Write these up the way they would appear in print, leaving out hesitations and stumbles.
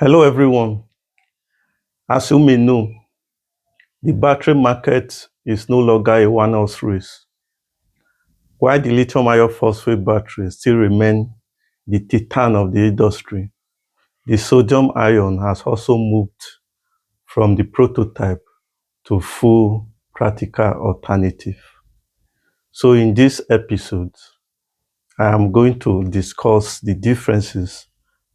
Hello everyone. As you may know, the battery market is no longer a one-horse race. While the lithium iron phosphate battery still remain the titan of the industry, the sodium ion has also moved from the prototype to full practical alternative. So in this episode, I am going to discuss the differences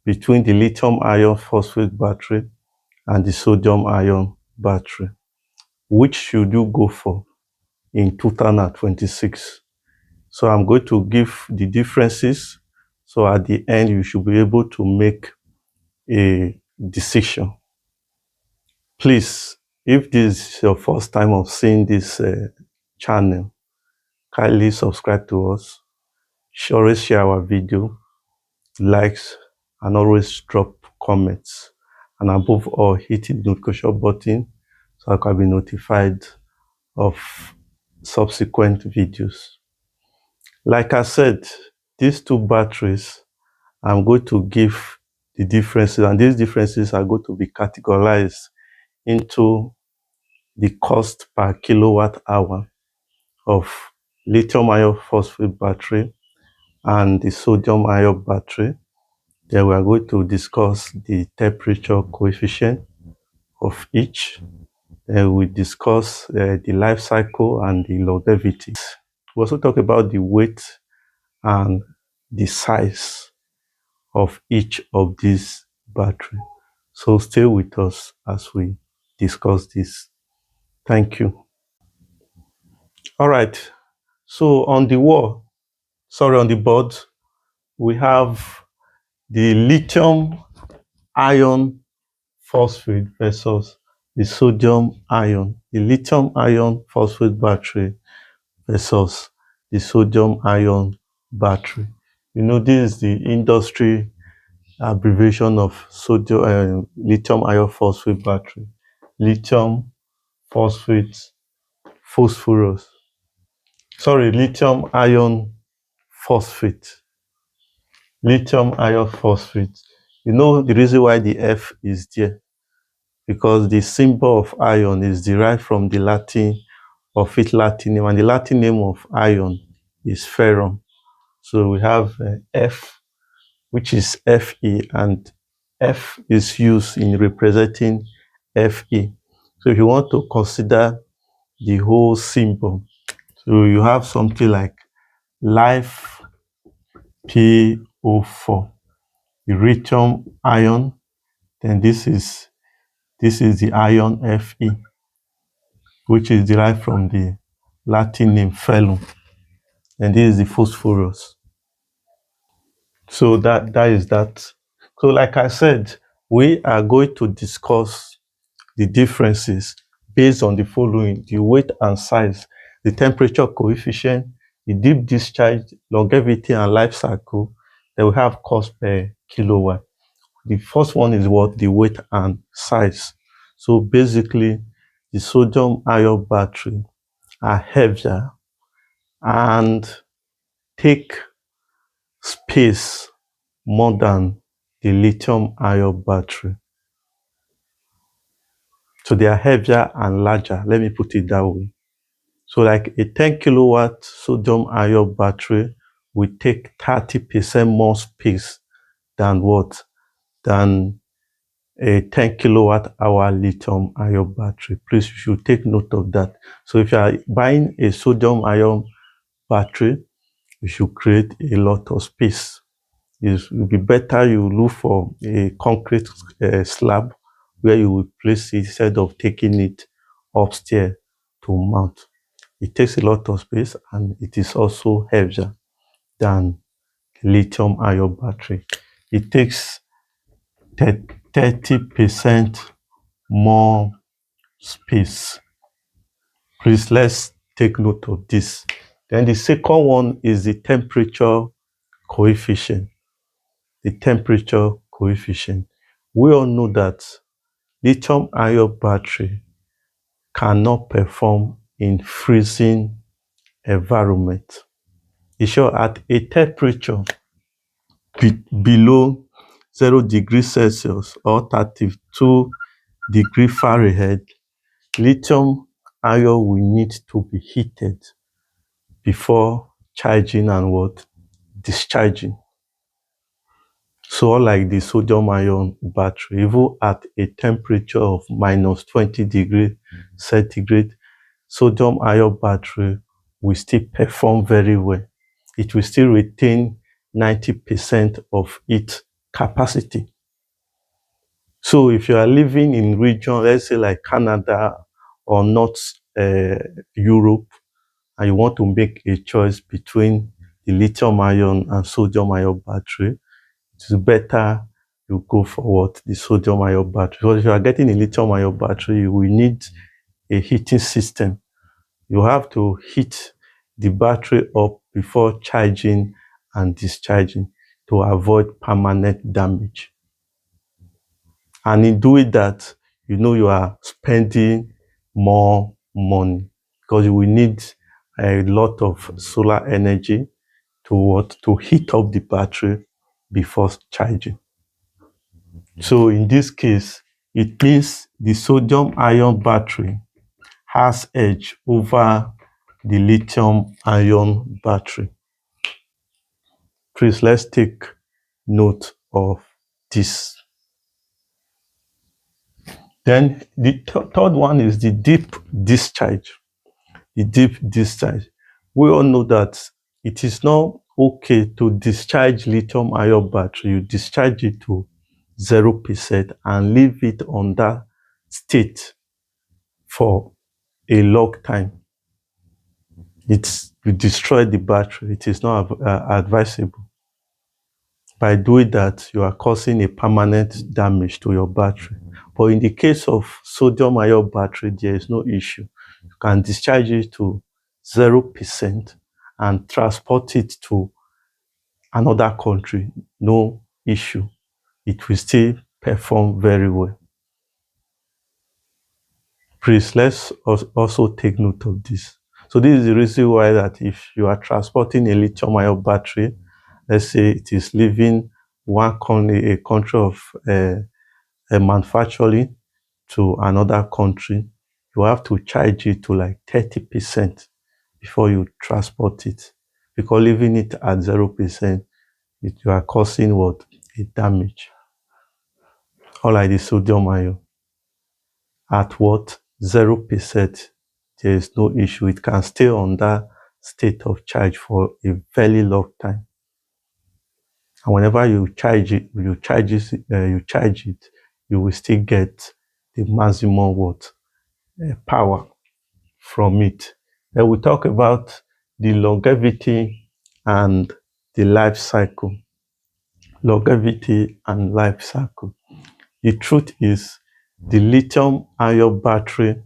between the lithium iron phosphate battery and the sodium ion battery. Which should you go for in 2026? So I'm going to give the differences. So at the end, you should be able to make a decision. Please, if this is your first time of seeing this channel, kindly subscribe to us. Always share our video, likes, and always drop comments. And above all, hit the notification button so I can be notified of subsequent videos. Like I said, these two batteries, I'm going to give the differences, and these differences are going to be categorized into the cost per kilowatt hour of lithium iron phosphate battery and the sodium ion battery. Then we are going to discuss the temperature coefficient of each. Then we discuss the life cycle and the longevity. We also talk about the weight and the size of each of these batteries. So stay with us as we discuss this. Thank you. All right. So on the on the board, we have the lithium iron phosphate versus the sodium ion. The lithium iron phosphate battery versus the sodium ion battery. You know, this is the industry abbreviation of lithium iron phosphate battery. Lithium phosphate phosphorus. Sorry, lithium iron phosphate. Lithium iron phosphate. You know the reason why the F is there? Because the symbol of iron is derived from the Latin name, and the Latin name of iron is ferrum. So we have F, which is Fe, and F is used in representing Fe. So if you want to consider the whole symbol, so you have something like life PO4, the lithium ion, then this is the ion Fe, which is derived from the Latin name ferrum, and this is the phosphorus. So that is that. So like I said, we are going to discuss the differences based on the following: the weight and size, the temperature coefficient, the deep discharge, longevity and life cycle. Then we have cost per kilowatt. The first one is what? The weight and size. So basically, the sodium ion battery are heavier and take space more than the lithium ion battery. So they are heavier and larger. Let me put it that way. So like a 10 kilowatt sodium ion battery will take 30% more space than what? Than a 10 kilowatt hour lithium ion battery. Please, you should take note of that. So if you are buying a sodium ion battery, you should create a lot of space. It will be better you look for a concrete slab where you will place it instead of taking it upstairs to mount. It takes a lot of space and it is also heavier than lithium ion battery. It takes 30% more space. Please, let's take note of this. Then the second one is the temperature coefficient. The temperature coefficient. We all know that lithium ion battery cannot perform in freezing environment. It's sure at a temperature below 0 degrees Celsius or 32 degrees Fahrenheit, lithium ion will need to be heated before charging and what? Discharging. So unlike the sodium-ion battery, even at a temperature of minus 20 degrees centigrade, sodium-ion battery will still perform very well. It will still retain 90% of its capacity. So if you are living in region, let's say like Canada or North Europe, and you want to make a choice between the lithium-ion and sodium-ion battery, it is better you go for what? The sodium-ion battery. Because if you are getting a lithium-ion battery, you will need a heating system. You have to heat the battery up before charging and discharging to avoid permanent damage. And in doing that, you are spending more money because you will need a lot of solar energy to heat up the battery before charging. So in this case, it means the sodium-ion battery has edge over the lithium-ion battery. Please, let's take note of this. Then the third one is the deep discharge. The deep discharge. We all know that it is not okay to discharge lithium-ion battery. You discharge it to 0% and leave it on that state for a long time. You destroy the battery. It is not advisable. By doing that, you are causing a permanent damage to your battery. But in the case of sodium-ion battery, there is no issue. You can discharge it to 0% and transport it to another country. No issue. It will still perform very well. Please, let's also take note of this. So this is the reason why that if you are transporting a lithium-ion battery, let's say it is leaving a country of manufacturing to another country, you have to charge it to like 30% before you transport it. Because leaving it at 0%, you are causing what? A damage. Unlike the sodium-ion. At what? 0%, there is no issue. It can stay on that state of charge for a very long time. And whenever you charge it, you will still get the maximum power from it. Then we talk about the longevity and the life cycle. Longevity and life cycle. The truth is, the lithium-ion battery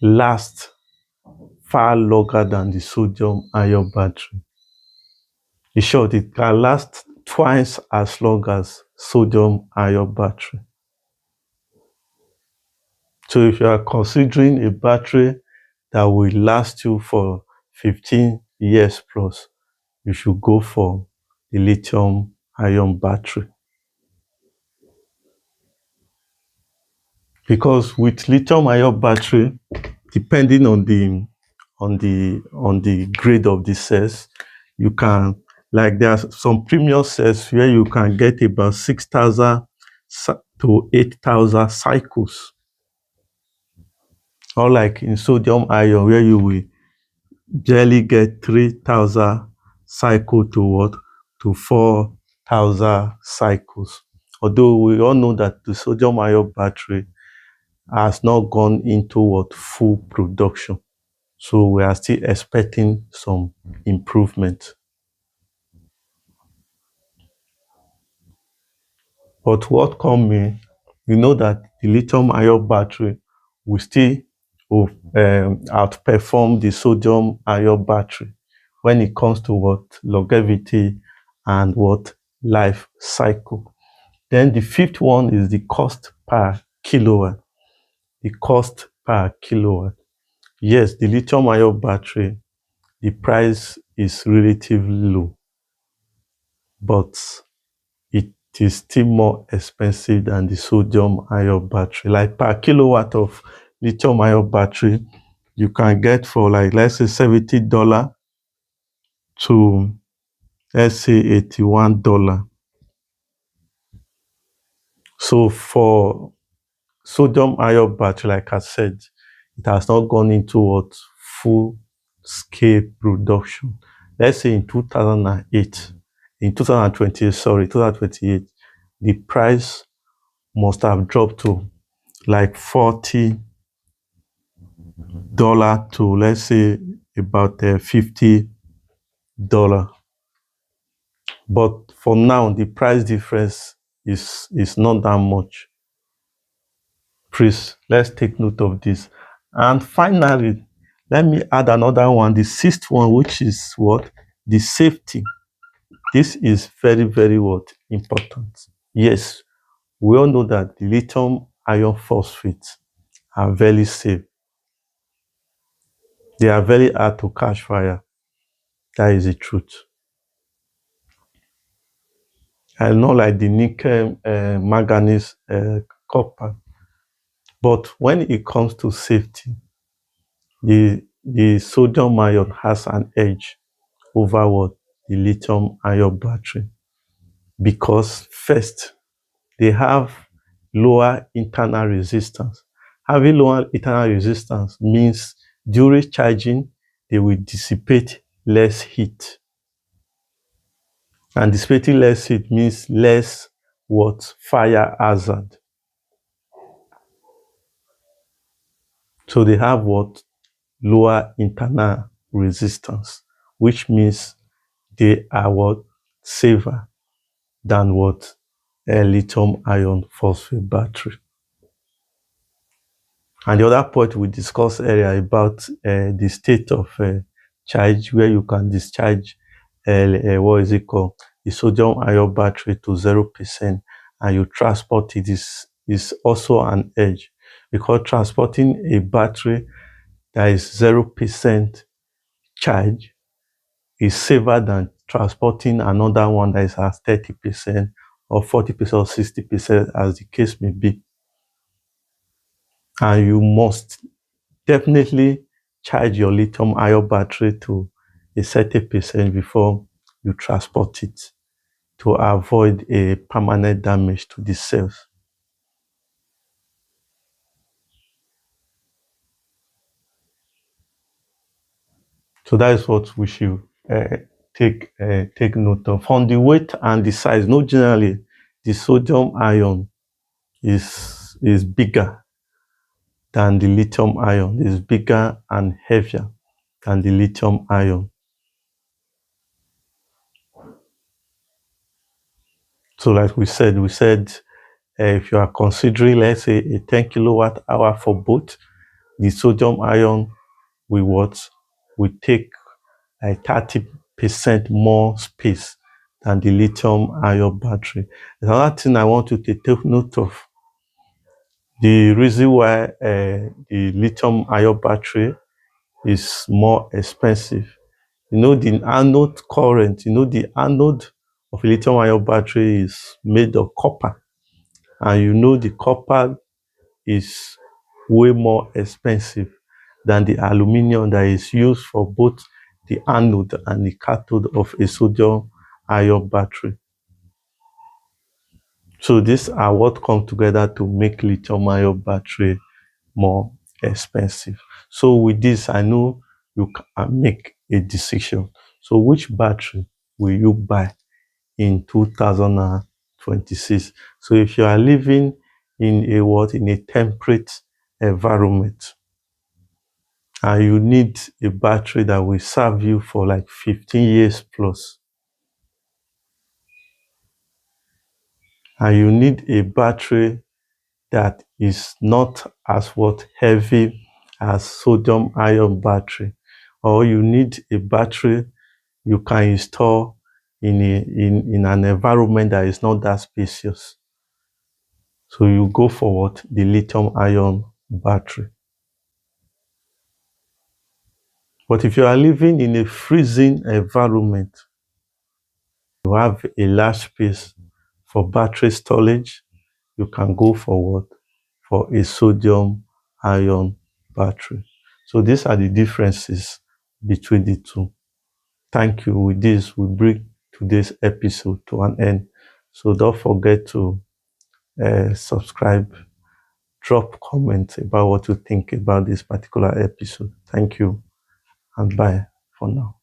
lasts far longer than the sodium-ion battery. In short, it can last twice as long as sodium-ion battery. So if you are considering a battery that will last you for 15 years plus, you should go for the lithium-ion battery. Because with lithium-ion battery, depending on the grade of the cells, you can, like there are some premium cells where you can get about 6,000 to 8,000 cycles. Or like in sodium-ion, where you will barely get 3,000 cycles to 4,000 cycles. Although we all know that the sodium-ion battery has not gone into full production. So we are still expecting some improvement. But what comes, you know that the lithium-ion battery will still outperform the sodium-ion battery when it comes to longevity and life cycle. Then the fifth one is the cost per kilowatt. The cost per kilowatt. Yes, the lithium-ion battery, the price is relatively low, but it is still more expensive than the sodium-ion battery. Like per kilowatt of lithium-ion battery, you can get for like, let's say $70 to, let's say $81. So for sodium-ion battery, like I said, it has not gone into what full scale production. Let's say in 2008, in 2028, the price must have dropped to like $40 to, let's say, about $50. But for now, the price difference is not that much. Please, let's take note of this. And finally, let me add another one, the sixth one, which is what? The safety. This is very, very what? Important. Yes, we all know that the lithium iron phosphates are very safe. They are very hard to catch fire. That is the truth. And not like the nickel, manganese, copper. But when it comes to safety, the sodium ion has an edge over what? The lithium ion battery. Because first, they have lower internal resistance. Having lower internal resistance means during charging, they will dissipate less heat. And dissipating less heat means less what? Fire hazard. So they have what? Lower internal resistance, which means they are what? Safer than what? A lithium iron phosphate battery. And the other point we discussed earlier about the state of charge, where you can discharge what is it called? The sodium ion battery to 0% and you transport it is also an edge, because transporting a battery that is 0% charge is safer than transporting another one that is at 30% or 40% or 60%, as the case may be. And you must definitely charge your lithium ion battery to a certain percent before you transport it, to avoid a permanent damage to the cells. So that is what we should take note of. On the weight and the size, no, generally the sodium ion is bigger than the lithium ion, is bigger and heavier than the lithium ion. So like we said, if you are considering, let's say, a 10 kilowatt hour for both, the sodium ion will take like 30% more space than the lithium ion battery. Another thing I want you to take note of, the reason why the lithium ion battery is more expensive. You know, the anode current, the anode of a lithium ion battery is made of copper. And the copper is way more expensive than the aluminum that is used for both the anode and the cathode of a sodium ion battery. So these are what come together to make lithium ion battery more expensive. So with this, I know you can make a decision. So which battery will you buy in 2026? So if you are living in a temperate environment, and you need a battery that will serve you for like 15 years plus, and you need a battery that is not as heavy as sodium ion battery, or you need a battery you can install in an environment that is not that spacious. So you go for the lithium ion battery. But if you are living in a freezing environment, you have a large space For battery storage, you can go for what? For a sodium-ion battery. So these are the differences between the two. Thank you. With this, we bring today's episode to an end. So don't forget to subscribe, drop comments about what you think about this particular episode. Thank you, and bye for now.